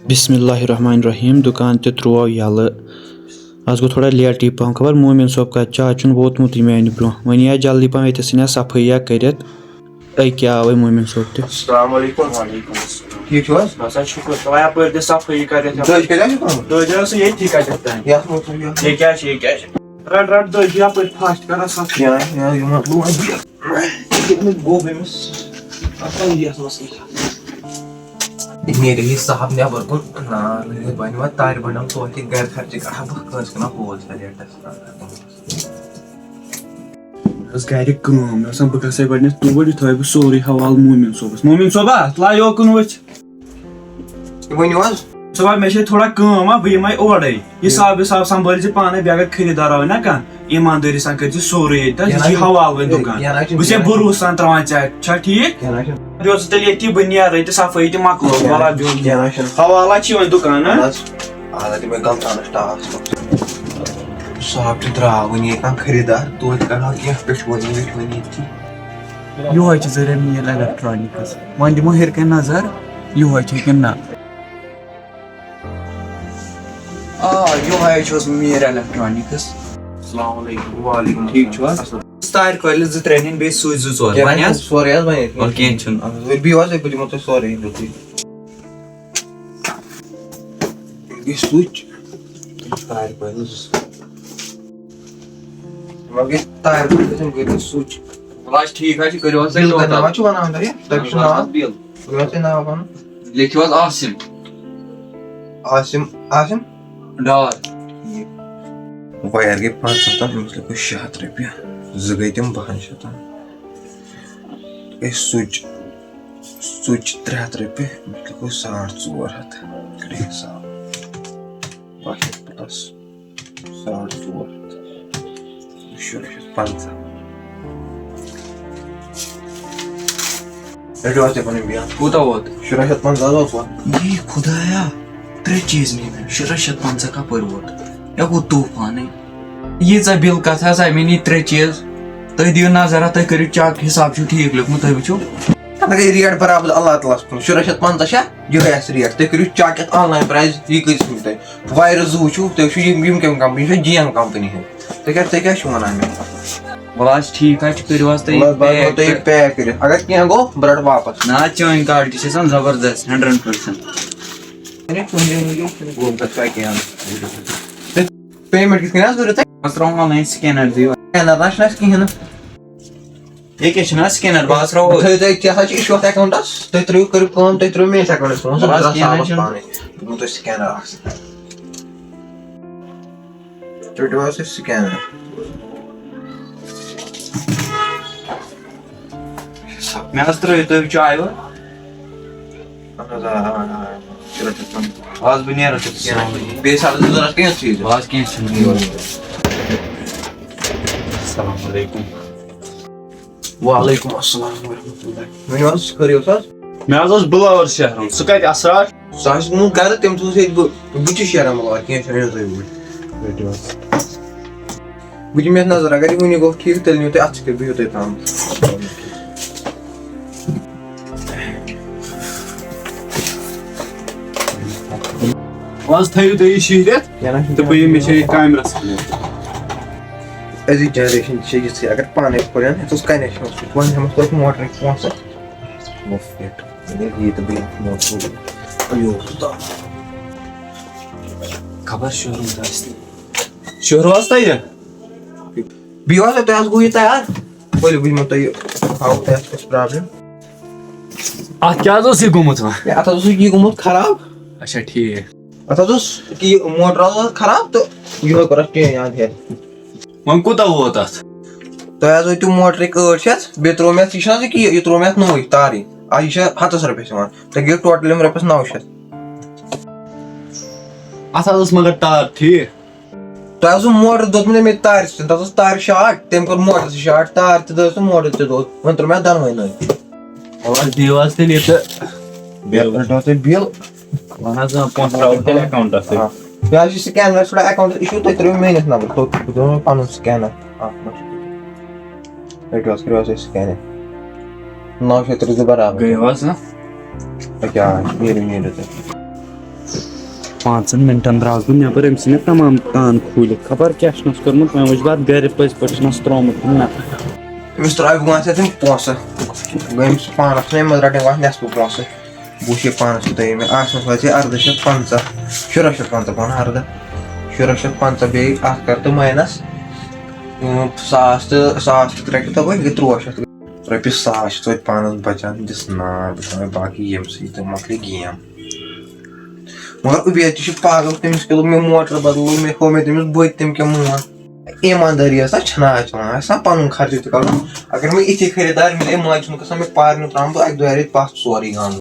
बिस्मिल्लाहिर्रहमानिर्रहीम दुकान ते त्रुव यल आज गो थोड़ा लेट पहम खबर मोमिन सोब का चाचुन वोतमुत मेन ब्रो वन आय जल्दी पहम ये सफाइया करित अके आवे मोमिन सोब ते अस्सलाम वालेकुम ठीक छो बस शुक्र तवा पर दे सफाई करित दज के दज से ये ठीक है या ये क्या रट रट दज या पर फास्ट करा सब या ये मत लो कितने गो बेमस अपन दिया मसला मेरे ही साहब ने बरकुन ना बनवा तार बनम तो के घर खर्च का कस कना होल सलेटस बस गाड़ी कम ना सम बकसे बडने तू बडी थोय सोरी हवाल मोमिन सोबा ला यो कुन वच वनी वाज सोबा मे थोड़ा कम आ बय माय ओडे हिसाब संभाल जे पाने बेगर खरीदार आवे ना का ईमानदारी सान कर सोरी त जी हवाल वन दुकान बसे भरोसा त्रावन छ ठीक जो तले ती बनिया रही सफाई ते मकलो वाला जो हवाला छी वन दुकान आला ते में गम तान स्टाफ साहब ते द्रा वनी का खरीदार तो कहा कि पेश वनी थी यो है जरे मीर इलेक्ट्रॉनिक्स वन दिमो हेर के नजर यो है कि ना यो है छोस मीर इलेक्ट्रॉनिक्स अस्सलाम वालेकुम वालेकुम ठीक छो स्टार कोइल ज ट्रेनिंग बे सुज जोर बनिया सोरियास बने ओके छन वे भी वाज एक मत सोरे लुती ये स्विच स्टार कोइल मगे तार तुम के स्विच आज ठीक है करियो से तो नाम छ बना अंदर ये दक्षिण नाम बिल वैसे नाम कौन लिखियो आसिम डार वायर के 500 मतलब को 60 रुपया जगह तुम 500 इस स्विच 300 रुपये मतलब को 450 करे हिसाब बाकी प्लस 450 50 रेडियो से बने बिया कोता होत 450 होत ये खुदाया त्रे चीज नहीं है 450 का पर होत या को तूफान है ये जा बिल का था मैंने त्रे चीज तो दियो नजर तय करियो चेक हिसाब छ ठीक लगमु तय वचो अगर रेट बराबर अल्लाह ताला सुन 450 जो है रेट तय करियो चेक ऑनलाइन प्राइस ये किस में तय वायर जू छु तय छु यम केम कंपनी छ जीएम कंपनी है तय क्या छु वना में बस ठीक है करियो तय पैक करियो अगर क्या गो ब्रेड वापस ना चोइन कार्ड की सन जबरदस्त 100% पेमेंट किसके नाम जरूरत है मसरा ऑनलाइन स्कैनर दियो स्कैनर राशना की है ना ये के छना स्कैनर बास रो तो क्या है इशू अकाउंट्स तो थ्रू कर कौन तो थ्रू में अकाउंट्स में सब पाने तो स्कैनर आ तो डिवाइस स्कैनर मैं अस्त्र तो चाय वो आज बनिया रख बेसाल जरा क्या चीज आज के छनी अस्सलाम वालेकुम वालेकुम अस्सलाम वरहमतुल्लाह मैं आज करियो सर मैं आज बुलावर शहर सुकैत असरार सास मु कर तम तो से बुची शहर में और क्या छने तो बुची में नजर अगर उन्हीं को ठीक तेल नहीं होते अच्छे के भी होते काम आज थैयो तो ये शहर तो बे में से कैमरा ऐसी जनरेशन चाहिए से अगर पाने खोले ना तो उसका कनेक्शन वन हम कोई मोटर कौन सा वो फिट ये तो भी मोटर अयो खबर शोरूम था शोरूम वास्ता है बिवास तो आज कोई तैयार बोले भी मत ये हाउ दैट इज प्रॉब्लम आ क्या तो सी गुमत वा या तो ये गुमत खराब अच्छा ठीक है अच्छा तो कि मोटर खराब तो यो करस्ट याद है मन को हुआ था तो आज तू मोटर एक छस बेत्रो में सीशा से कि ये त्रो में नो तारी आइशा 700 रुपए से तो गे टोटल में रुपए 900 आता उस मगर तार ठीक तो आज मोटर दो में तार से तो तार शॉर्ट टेम को मोटर से शॉर्ट तार तो दो मोटर से दो मंत्र में दान होई नहीं और दीवार से लिए तो बिल वहां से 15 अकाउंट है या जी स्कैनर थोड़ा अकाउंट इशू तो इतने में नहीं ना तो दोनों पानो स्कैनर हां राइट वास क्रॉस स्कैनर 900 बराबर गए वास ना क्या ये नहीं रहता 5 मिनटन द्रास बह नबर अम्स तमाम कान खोलित खबर क्या कर्मुत मे वुच बात गर पज पे त्रोमुत अमिस त्रा बह तम पोस गम्स पानस रटन वह नेसफ पोस वुच ये पानस पे मे वा 1850 1750 पान 1750 बे कर तो माइनस 1000 तो 3 तो गई 300 रपस 100 तो पानस बचान दिस ना बाकी ये मकल गेम मगर उबैद पागल तमिस पे मे मोटर बदल मे हो मे तमिस बत तम क्या मोन ईमानदारी छना चलान पन खर्च कर अगर मे इथे खरीदार मिले माज मे पार्न त्राम बह 1-2 रेत पस सोरी गान